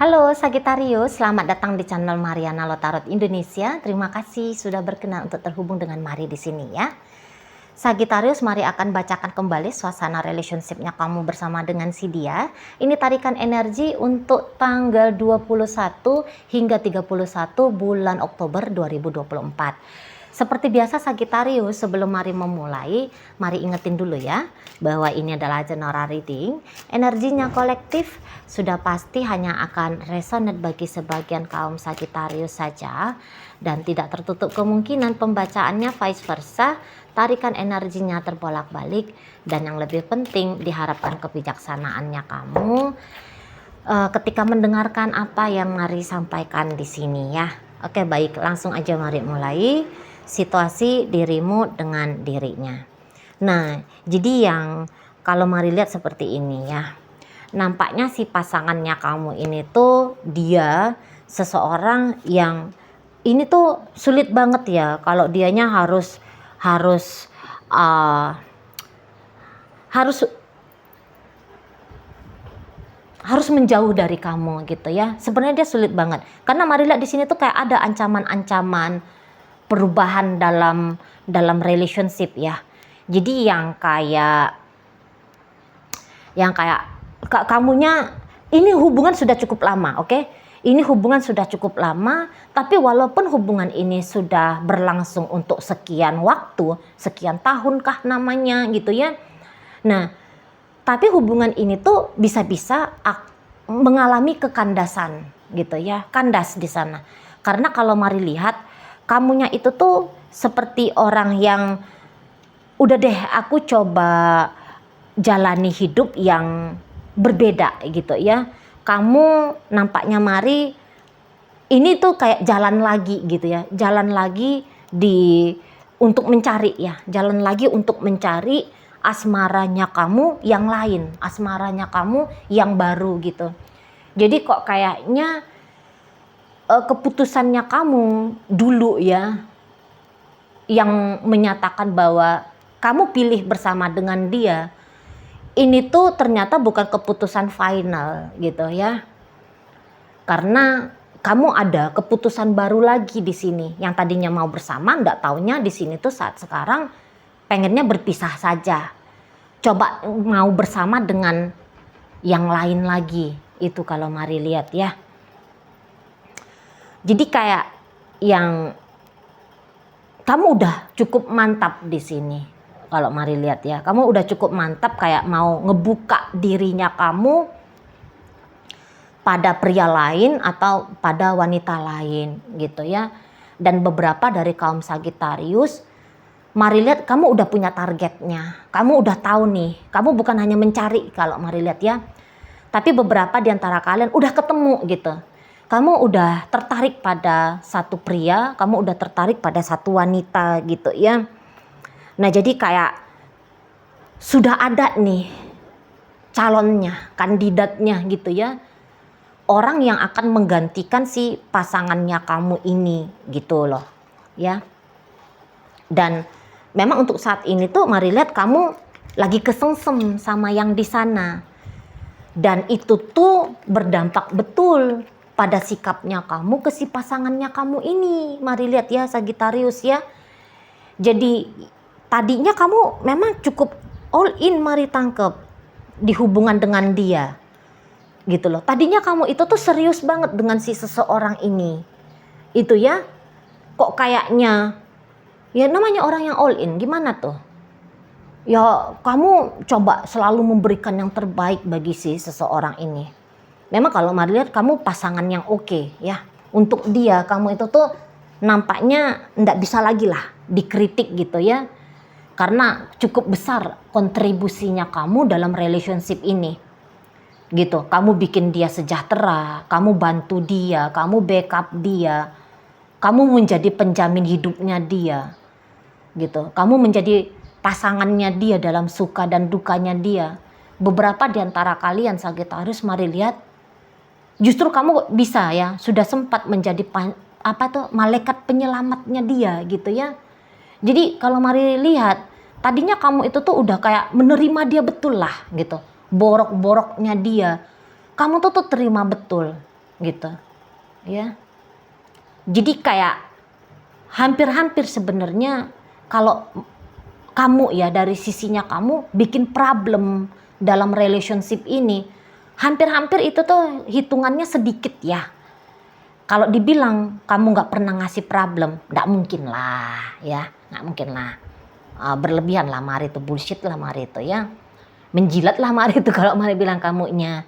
Halo Sagittarius, selamat datang di channel Mariana Lotarot Indonesia. Terima kasih sudah berkenan untuk terhubung dengan Mari di sini ya. Sagittarius, Mari akan bacakan kembali suasana relationship-nya kamu bersama dengan si dia. Ini tarikan energi untuk tanggal 21 hingga 31 bulan Oktober 2024. Seperti biasa Sagittarius, sebelum Mari memulai, Mari ingetin dulu ya, bahwa ini adalah general reading. Energinya kolektif, sudah pasti hanya akan resonate bagi sebagian kaum Sagittarius saja, dan tidak tertutup kemungkinan pembacaannya vice versa, tarikan energinya terbolak-balik, dan yang lebih penting diharapkan kebijaksanaannya kamu ketika mendengarkan apa yang Mari sampaikan di sini ya. Oke, baik, langsung aja Mari mulai. Situasi dirimu dengan dirinya. Nah, jadi yang kalau Mari lihat seperti ini ya. Nampaknya si pasangannya kamu ini tuh dia seseorang yang ini tuh sulit banget ya kalau dianya harus uh, harus menjauh dari kamu gitu ya. Sebenarnya dia sulit banget. Karena Mari lihat di sini tuh kayak ada ancaman-ancaman perubahan dalam relationship ya. Jadi yang kayak kamunya ini hubungan sudah cukup lama, oke? Ini hubungan sudah cukup lama, tapi walaupun hubungan ini sudah berlangsung untuk sekian waktu, sekian tahun kah namanya gitu ya. Nah, tapi hubungan ini tuh bisa-bisa mengalami kekandasan gitu ya, kandas di sana. Karena kalau Mari lihat kamunya itu tuh seperti orang yang udah deh aku coba jalani hidup yang berbeda gitu ya. Kamu nampaknya Mari ini tuh kayak jalan lagi gitu ya. Jalan lagi untuk mencari ya. Jalan lagi untuk mencari asmaranya kamu yang lain. Asmaranya kamu yang baru gitu. Jadi kok kayaknya keputusannya kamu dulu ya yang menyatakan bahwa kamu pilih bersama dengan dia, ini tuh ternyata bukan keputusan final gitu ya, karena kamu ada keputusan baru lagi di sini. Yang tadinya mau bersama, nggak taunya di sini tuh saat sekarang pengennya berpisah saja, coba mau bersama dengan yang lain lagi. Itu kalau Mari lihat ya. Jadi kayak yang kamu udah cukup mantap di sini. Kalau Mari lihat ya, kamu udah cukup mantap kayak mau ngebuka dirinya kamu pada pria lain atau pada wanita lain gitu ya. Dan beberapa dari kaum Sagittarius, Mari lihat kamu udah punya targetnya. Kamu udah tahu nih, kamu bukan hanya mencari kalau Mari lihat ya. Tapi beberapa di antara kalian udah ketemu gitu. Kamu udah tertarik pada satu pria, kamu udah tertarik pada satu wanita gitu ya. Nah, jadi kayak sudah ada nih calonnya, kandidatnya gitu ya. Orang yang akan menggantikan si pasangannya kamu ini gitu loh ya. Dan memang untuk saat ini tuh Mari lihat kamu lagi kesengsem sama yang di sana. Dan itu tuh berdampak betul pada sikapnya kamu ke si pasangannya kamu ini. Mari lihat ya Sagittarius ya. Jadi tadinya kamu memang cukup all in Mari tangkep di hubungan dengan dia. Gitu loh. Tadinya kamu itu tuh serius banget dengan si seseorang ini. Itu ya. Kok kayaknya ya namanya orang yang all in gimana tuh? Ya kamu coba selalu memberikan yang terbaik bagi si seseorang ini. Memang kalau Mari lihat kamu pasangan yang oke ya. Untuk dia kamu itu tuh nampaknya nggak bisa lagi lah dikritik gitu ya. Karena cukup besar kontribusinya kamu dalam relationship ini. Gitu, kamu bikin dia sejahtera, kamu bantu dia, kamu backup dia. Kamu menjadi penjamin hidupnya dia. Gitu, kamu menjadi pasangannya dia dalam suka dan dukanya dia. Beberapa di antara kalian Sagittarius Mari lihat justru kamu bisa ya, sudah sempat menjadi malaikat penyelamatnya dia gitu ya. Jadi kalau Mari lihat, tadinya kamu itu tuh udah kayak menerima dia betul lah gitu. Borok-boroknya dia, kamu tuh terima betul. gitu ya. Jadi kayak hampir-hampir sebenarnya kalau kamu ya dari sisinya kamu bikin problem dalam relationship ini, hampir-hampir itu tuh hitungannya sedikit ya. Kalau dibilang kamu nggak pernah ngasih problem, nggak mungkin lah ya, nggak mungkin lah. Berlebihan lah Mari itu, bullshit lah Mari itu ya. Menjilat lah Mari itu kalau Mari bilang kamunya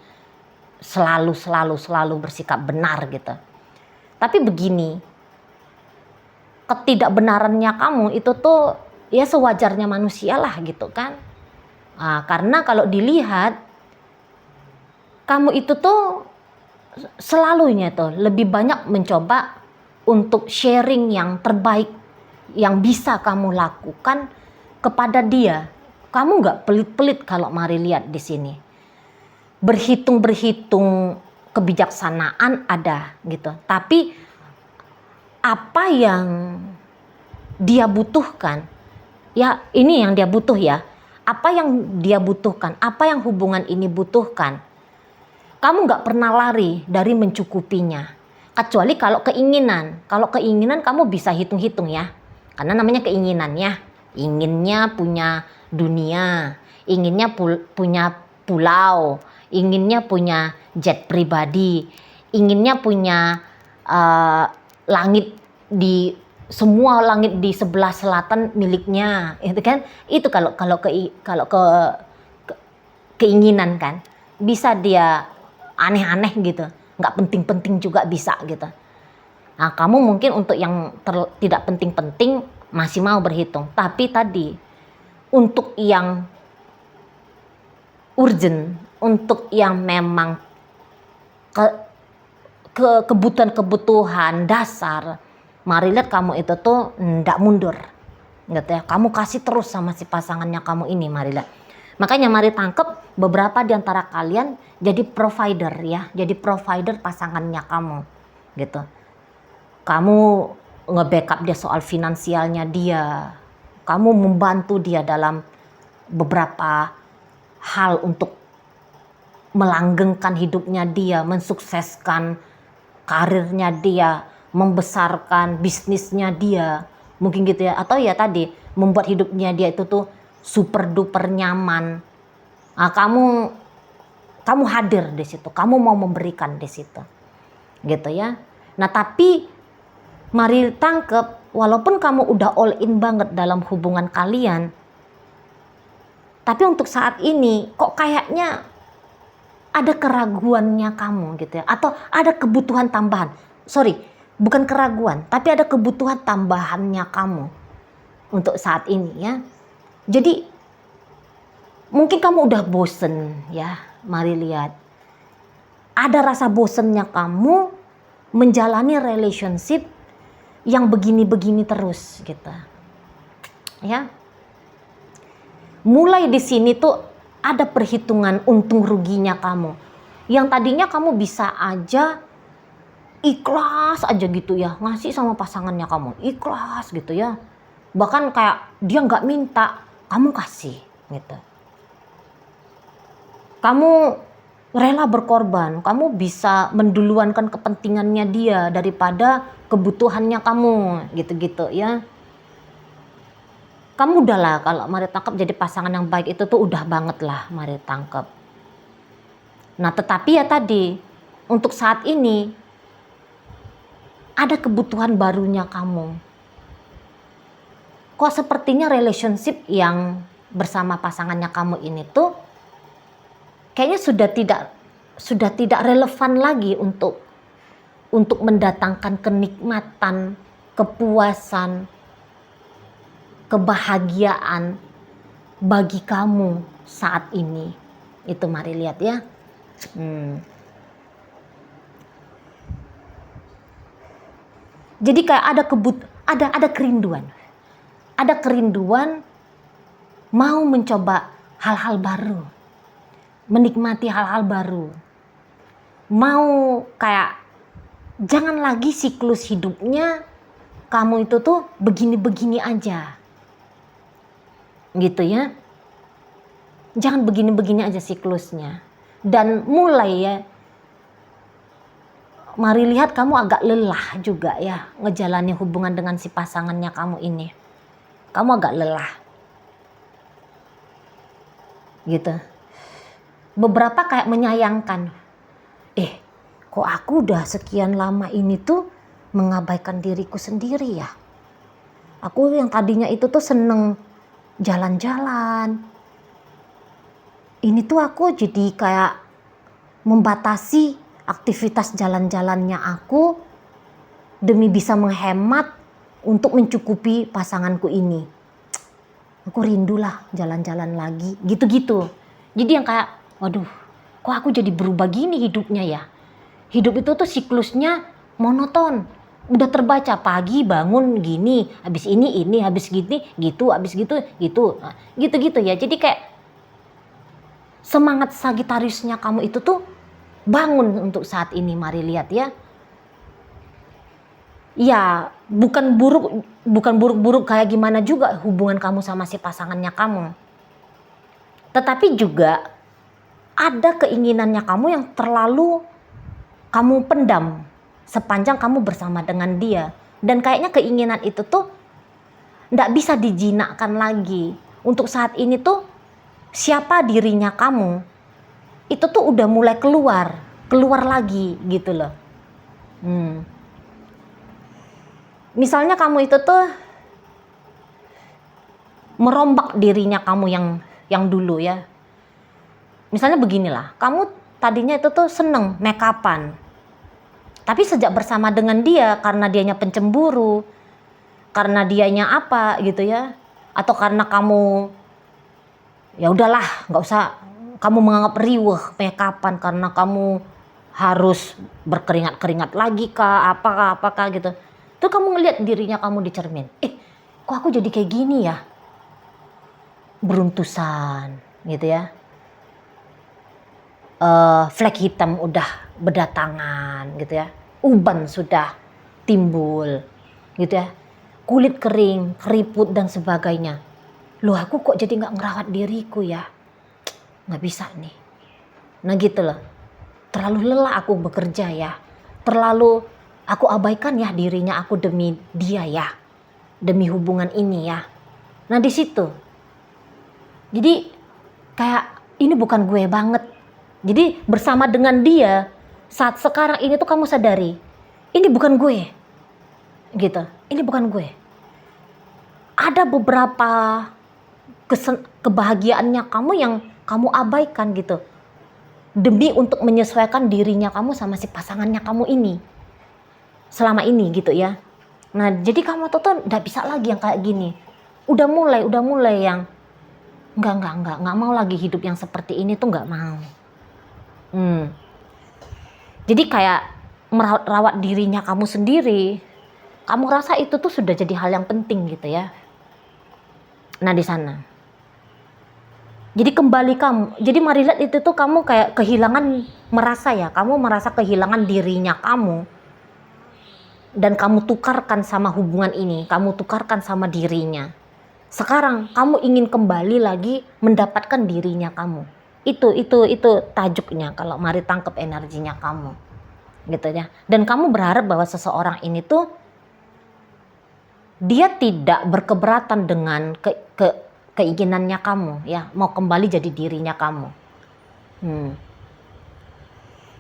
selalu bersikap benar gitu. Tapi begini, ketidakbenarannya kamu itu tuh ya sewajarnya manusia lah gitu kan. Karena kalau dilihat kamu itu tuh selalunya tuh lebih banyak mencoba untuk sharing yang terbaik yang bisa kamu lakukan kepada dia. Kamu nggak pelit-pelit kalau Mari lihat di sini. Berhitung kebijaksanaan ada gitu. Tapi apa yang dia butuhkan, ya ini yang dia butuh ya. Apa yang dia butuhkan, apa yang hubungan ini butuhkan. Kamu nggak pernah lari dari mencukupinya. Kecuali kalau keinginan. Kalau keinginan kamu bisa hitung-hitung ya. Karena namanya keinginan ya. Inginnya punya dunia. Inginnya punya pulau. Inginnya punya jet pribadi. Inginnya punya langit di semua langit di sebelah selatan miliknya. Itu kan. Itu kalau keinginan kan. Bisa dia aneh-aneh gitu, nggak penting-penting juga bisa gitu. Nah kamu mungkin untuk yang tidak penting-penting masih mau berhitung, tapi tadi untuk yang urgent, untuk yang memang kebutuhan dasar, Mari lihat kamu itu tuh nggak mundur gitu ya. Kamu kasih terus sama si pasangannya kamu ini, Mari lihat. Makanya Mari tangkep beberapa di antara kalian jadi provider ya, jadi provider pasangannya kamu gitu. Kamu nge-backup dia soal finansialnya dia, kamu membantu dia dalam beberapa hal untuk melanggengkan hidupnya dia, mensukseskan karirnya dia, membesarkan bisnisnya dia, mungkin gitu ya. Atau ya tadi membuat hidupnya dia itu tuh super duper nyaman. Nah, kamu hadir di situ, kamu mau memberikan di situ, gitu ya. Nah tapi Mari tangkep, walaupun kamu udah all in banget dalam hubungan kalian, tapi untuk saat ini kok kayaknya ada keraguannya kamu gitu ya, atau ada kebutuhan tambahan. Sorry, bukan keraguan, tapi ada kebutuhan tambahannya kamu untuk saat ini ya. Jadi mungkin kamu udah bosen ya, Mari lihat. Ada rasa bosennya kamu menjalani relationship yang begini-begini terus gitu. Ya. Mulai di sini tuh ada perhitungan untung ruginya kamu. Yang tadinya kamu bisa aja ikhlas aja gitu ya, ngasih sama pasangannya kamu, ikhlas gitu ya. Bahkan kayak dia nggak minta, kamu kasih gitu. Kamu rela berkorban, kamu bisa menduluankan kepentingannya dia daripada kebutuhannya kamu, gitu-gitu ya. Kamu udahlah kalau Mari tangkap jadi pasangan yang baik itu tuh udah banget lah Mari tangkap. Nah tetapi ya tadi, untuk saat ini ada kebutuhan barunya kamu. Kok sepertinya relationship yang bersama pasangannya kamu ini tuh kayaknya sudah tidak relevan lagi untuk mendatangkan kenikmatan, kepuasan, kebahagiaan bagi kamu saat ini. Itu Mari lihat ya. Jadi kayak ada kerinduan. Ada kerinduan mau mencoba hal-hal baru. Menikmati hal-hal baru. Mau kayak jangan lagi siklus hidupnya kamu itu tuh begini-begini aja. Gitu ya. Jangan begini-begini aja siklusnya. Dan mulai ya Mari lihat kamu agak lelah juga ya ngejalani hubungan dengan si pasangannya kamu ini. Kamu agak lelah. Gitu. Beberapa kayak menyayangkan. Kok aku udah sekian lama ini tuh mengabaikan diriku sendiri ya. Aku yang tadinya itu tuh seneng jalan-jalan. Ini tuh aku jadi kayak membatasi aktivitas jalan-jalannya aku demi bisa menghemat untuk mencukupi pasanganku ini. Aku rindulah jalan-jalan lagi, gitu-gitu. Jadi yang kayak, waduh, kok aku jadi berubah gini hidupnya ya. Hidup itu tuh siklusnya monoton. Udah terbaca pagi bangun gini, habis ini, habis gini, gitu, habis gitu, gitu. Nah, gitu-gitu ya. Jadi kayak semangat Sagitariusnya kamu itu tuh bangun untuk saat ini. Mari lihat ya. Ya, bukan buruk-buruk kayak gimana juga hubungan kamu sama si pasangannya kamu. Tetapi juga ada keinginannya kamu yang terlalu kamu pendam sepanjang kamu bersama dengan dia. Dan kayaknya keinginan itu tuh nggak bisa dijinakkan lagi. Untuk saat ini tuh siapa dirinya kamu itu tuh udah mulai keluar lagi gitu loh. Misalnya kamu itu tuh merombak dirinya kamu yang dulu ya. Misalnya beginilah, kamu tadinya itu tuh seneng make upan. Tapi sejak bersama dengan dia, karena dianya pencemburu, karena dianya apa gitu ya, atau karena kamu ya udahlah nggak usah kamu menganggap riweh make upan karena kamu harus berkeringat-keringat lagi kah, apakah gitu. Tuh kamu ngelihat dirinya kamu di cermin. Kok aku jadi kayak gini ya? Beruntusan gitu ya. Flek hitam udah berdatangan gitu ya. Uban sudah timbul gitu ya. Kulit kering, keriput dan sebagainya. Loh aku kok jadi gak ngerawat diriku ya? Gak bisa nih. Nah gitu loh. Terlalu lelah aku bekerja ya. Terlalu aku abaikan ya dirinya aku demi dia ya. Demi hubungan ini ya. Nah di situ. Jadi kayak ini bukan gue banget. Jadi bersama dengan dia saat sekarang ini tuh kamu sadari ini bukan gue. Gitu. Ini bukan gue. Ada beberapa kebahagiaannya kamu yang kamu abaikan gitu. Demi untuk menyesuaikan dirinya kamu sama si pasangannya kamu ini. Selama ini gitu ya. Nah jadi kamu tuh gak bisa lagi yang kayak gini. Udah mulai yang enggak mau lagi hidup yang seperti ini tuh gak mau. Jadi kayak merawat dirinya kamu sendiri. Kamu rasa itu tuh sudah jadi hal yang penting gitu ya. Nah di sana. Jadi kembali kamu. Jadi mari lihat itu tuh kamu kayak kehilangan merasa ya. Kamu merasa kehilangan dirinya kamu. Dan kamu tukarkan sama hubungan ini. Kamu tukarkan sama dirinya. Sekarang kamu ingin kembali lagi mendapatkan dirinya kamu. Itu tajuknya kalau mari tangkap energinya kamu. Gitu ya. Dan kamu berharap bahwa seseorang ini tuh dia tidak berkeberatan dengan keinginannya kamu ya, mau kembali jadi dirinya kamu.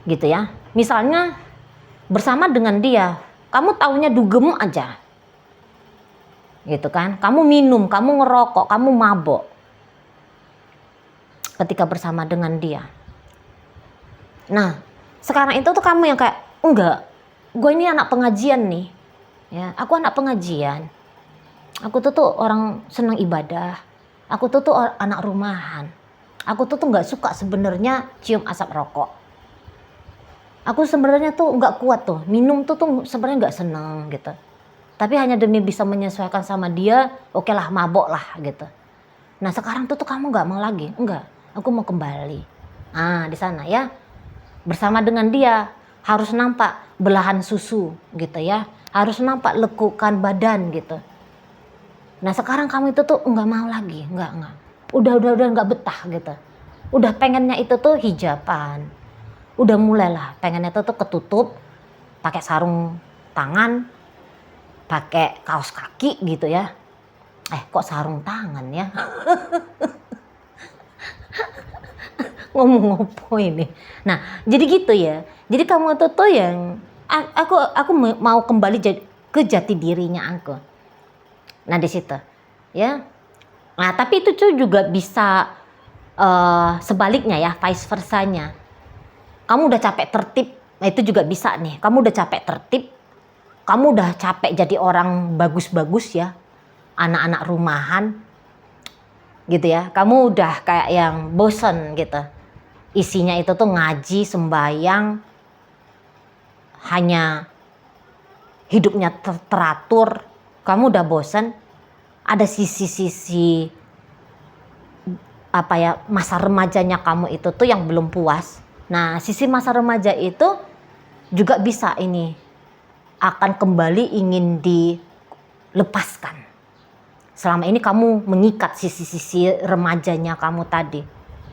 Gitu ya. Misalnya bersama dengan dia, kamu taunya dugem aja. Gitu kan? Kamu minum, kamu ngerokok, kamu mabok. Ketika bersama dengan dia. Nah, sekarang itu tuh kamu yang kayak, enggak, gue ini anak pengajian nih. Ya, aku anak pengajian. Aku tuh orang senang ibadah. Aku tuh anak rumahan. Aku tuh nggak suka sebenarnya cium asap rokok. Aku sebenarnya tuh nggak kuat tuh. Minum tuh sebenarnya nggak seneng gitu. Tapi hanya demi bisa menyesuaikan sama dia, oke lah mabok lah gitu. Nah sekarang tuh kamu nggak mau lagi. Enggak, aku mau kembali. Di sana ya. Bersama dengan dia harus nampak belahan susu gitu ya. Harus nampak lekukan badan gitu. Nah sekarang kamu itu tuh nggak mau lagi, nggak. Udah nggak betah gitu. Udah pengennya itu tuh hijaban. Udah mulailah pengennya itu tuh ketutup. pakai sarung tangan, pakai kaos kaki gitu ya. Kok sarung tangan ya? Ngomong apa ini? Nah, jadi gitu ya. Jadi kamu tuh yang aku mau kembali ke jati dirinya aku. Nah, di situ ya. Nah, tapi itu tuh juga bisa sebaliknya ya, vice versanya. Kamu udah capek tertib, nah itu juga bisa nih. Kamu udah capek tertib, kamu udah capek jadi orang bagus-bagus ya, anak-anak rumahan gitu ya. Kamu udah kayak yang bosen gitu. Isinya itu tuh ngaji, sembayang, hanya hidupnya teratur. Kamu udah bosen. Ada sisi-sisi masa remajanya kamu itu tuh yang belum puas. Nah, sisi masa remaja itu juga bisa ini akan kembali ingin dilepaskan. Selama ini kamu mengikat sisi-sisi remajanya kamu tadi.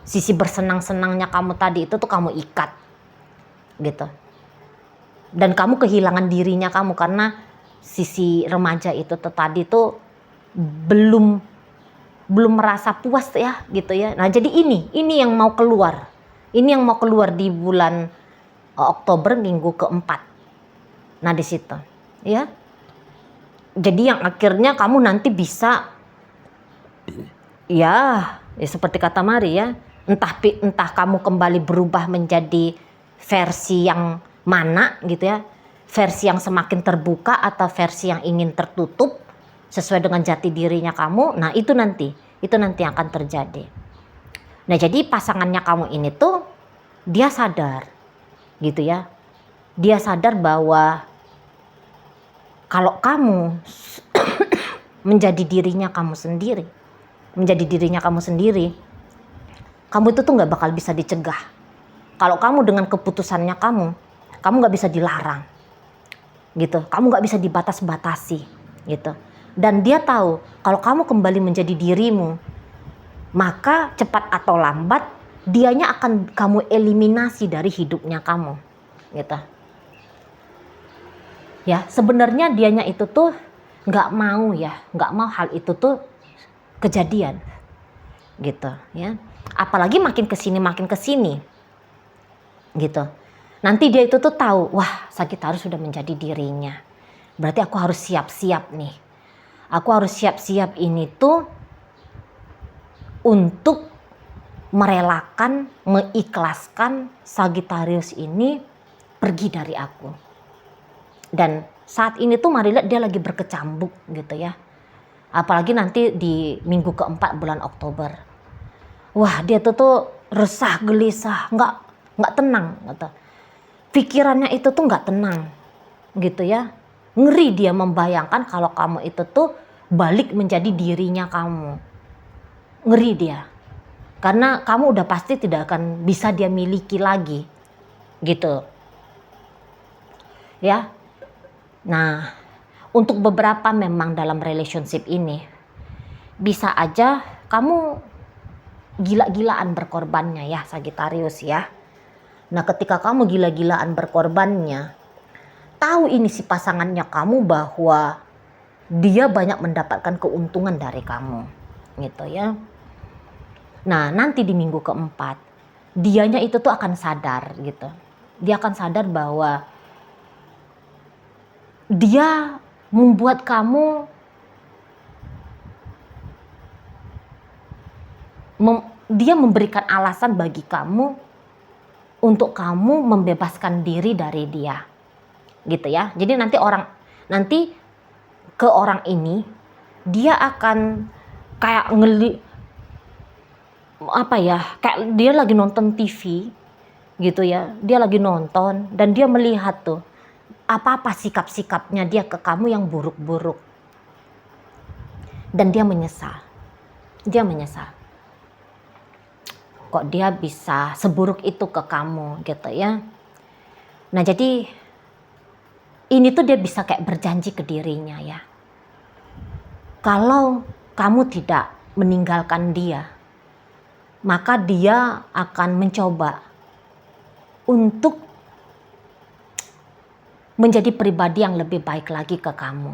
Sisi bersenang-senangnya kamu tadi itu tuh kamu ikat. Gitu. Dan kamu kehilangan dirinya kamu karena sisi remaja itu tadi tuh belum merasa puas ya gitu ya. Nah, jadi ini yang mau keluar. Ini yang mau keluar di bulan Oktober minggu keempat. Nah, di situ ya. Jadi yang akhirnya kamu nanti bisa ya seperti kata Mari ya, entah kamu kembali berubah menjadi versi yang mana gitu ya. Versi yang semakin terbuka atau versi yang ingin tertutup sesuai dengan jati dirinya kamu. Nah, itu nanti yang akan terjadi. Nah, jadi pasangannya kamu ini tuh dia sadar gitu ya. Dia sadar bahwa kalau kamu menjadi dirinya kamu sendiri, kamu itu tuh nggak bakal bisa dicegah. Kalau kamu dengan keputusannya kamu nggak bisa dilarang, gitu. Kamu nggak bisa dibatas-batasi, gitu. Dan dia tahu kalau kamu kembali menjadi dirimu, maka cepat atau lambat dianya akan kamu eliminasi dari hidupnya kamu, gitu. Ya, sebenarnya dianya itu tuh nggak mau hal itu tuh kejadian, gitu ya. Apalagi makin kesini, gitu. Nanti dia itu tuh tahu, wah Sagittarius sudah menjadi dirinya. Berarti aku harus siap-siap nih. Aku harus siap-siap ini tuh untuk merelakan, mengikhlaskan Sagittarius ini pergi dari aku. Dan saat ini tuh Mari lihat dia lagi berkecambuk gitu ya. Apalagi nanti di minggu keempat bulan Oktober. Wah, dia tuh resah, gelisah, nggak tenang gitu. Pikirannya itu tuh nggak tenang gitu ya. Ngeri dia membayangkan kalau kamu itu tuh balik menjadi dirinya kamu. Ngeri dia. Karena kamu udah pasti tidak akan bisa dia miliki lagi. Gitu. Ya. Nah, untuk beberapa memang dalam relationship ini bisa aja kamu gila-gilaan berkorbannya ya Sagittarius ya. Nah, ketika kamu gila-gilaan berkorbannya, tahu ini si pasangannya kamu bahwa dia banyak mendapatkan keuntungan dari kamu, gitu ya. Nah, nanti di minggu keempat, dianya itu tuh akan sadar gitu. Dia akan sadar bahwa dia membuat kamu dia memberikan alasan bagi kamu untuk kamu membebaskan diri dari dia, gitu ya. Jadi nanti ke orang ini dia akan kayak kayak dia lagi nonton TV, gitu ya. Dia lagi nonton dan dia melihat tuh apa sikap-sikapnya dia ke kamu yang buruk-buruk, dan dia menyesal. Kok dia bisa seburuk itu ke kamu gitu ya. Nah, jadi ini tuh dia bisa kayak berjanji ke dirinya ya. Kalau kamu tidak meninggalkan dia, maka dia akan mencoba untuk menjadi pribadi yang lebih baik lagi ke kamu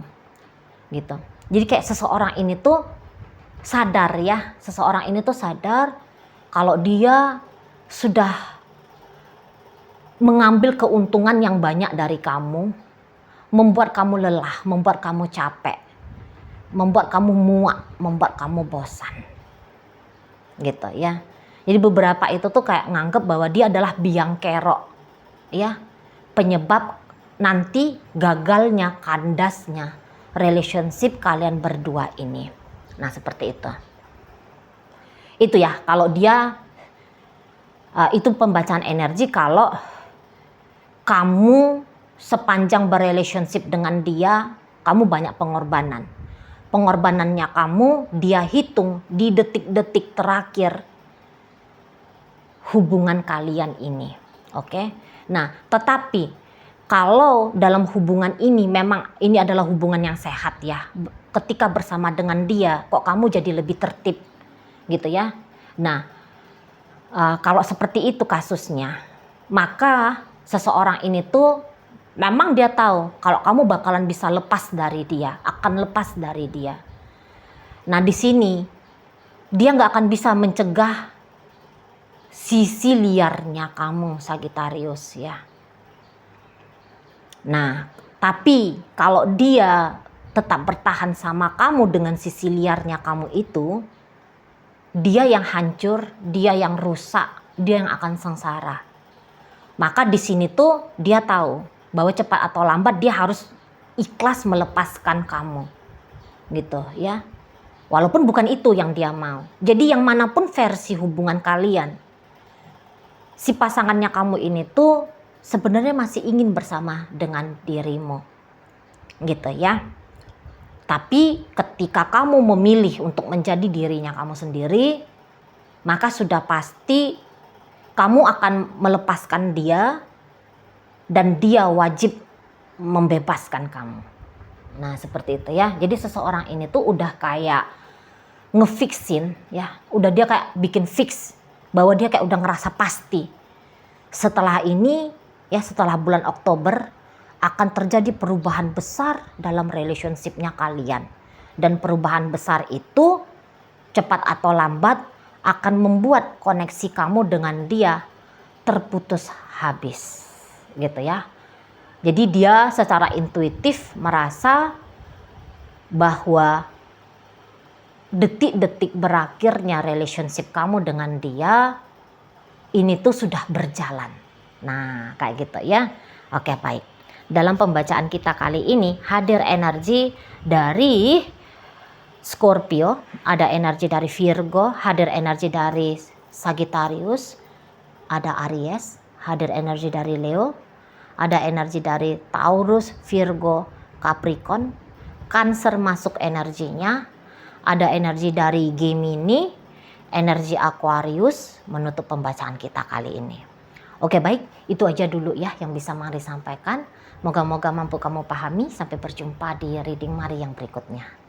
gitu. Jadi kayak seseorang ini tuh sadar ya, seseorang ini tuh sadar kalau dia sudah mengambil keuntungan yang banyak dari kamu, membuat kamu lelah, membuat kamu capek, membuat kamu muak, membuat kamu bosan gitu ya. Jadi beberapa itu tuh kayak nganggep bahwa dia adalah biang kerok ya, penyebab nanti gagalnya, kandasnya relationship kalian berdua ini. Nah seperti itu ya, kalau dia itu pembacaan energi kalau kamu sepanjang berrelationship dengan dia, kamu banyak pengorbanan. Pengorbanannya kamu dia hitung di detik-detik terakhir hubungan kalian ini. Oke. Nah, tetapi kalau dalam hubungan ini memang ini adalah hubungan yang sehat ya. Ketika bersama dengan dia, kok kamu jadi lebih tertib gitu ya. Nah, kalau seperti itu kasusnya, maka seseorang ini tuh memang dia tahu kalau kamu bakalan bisa lepas dari dia, akan lepas dari dia. Nah di sini dia nggak akan bisa mencegah sisi liarnya kamu Sagittarius ya. Nah tapi kalau dia tetap bertahan sama kamu dengan sisi liarnya kamu itu, dia yang hancur, dia yang rusak, dia yang akan sengsara. Maka di sini tuh dia tahu bahwa cepat atau lambat dia harus ikhlas melepaskan kamu gitu ya, walaupun bukan itu yang dia mau. Jadi yang manapun versi hubungan kalian, si pasangannya kamu ini tuh sebenarnya masih ingin bersama dengan dirimu gitu ya. Tapi ketika kamu memilih untuk menjadi dirinya kamu sendiri, maka sudah pasti kamu akan melepaskan dia dan dia wajib membebaskan kamu. Nah seperti itu ya. Jadi seseorang ini tuh udah kayak ngefixin ya. Udah dia kayak bikin fix bahwa dia kayak udah ngerasa pasti. Setelah ini ya, setelah bulan Oktober akan terjadi perubahan besar dalam relationship-nya kalian. Dan perubahan besar itu cepat atau lambat akan membuat koneksi kamu dengan dia terputus habis gitu ya. Jadi dia secara intuitif merasa bahwa detik-detik berakhirnya relationship kamu dengan dia ini tuh sudah berjalan. Nah kayak gitu ya. Oke baik. Dalam pembacaan kita kali ini hadir energi dari Scorpio, ada energi dari Virgo, hadir energi dari Sagittarius, ada Aries, hadir energi dari Leo, ada energi dari Taurus, Virgo, Capricorn, Cancer masuk energinya, ada energi dari Gemini, energi Aquarius menutup pembacaan kita kali ini. Oke baik, itu aja dulu ya yang bisa Mari sampaikan. Moga-moga mampu kamu pahami. Sampai berjumpa di reading Mari yang berikutnya.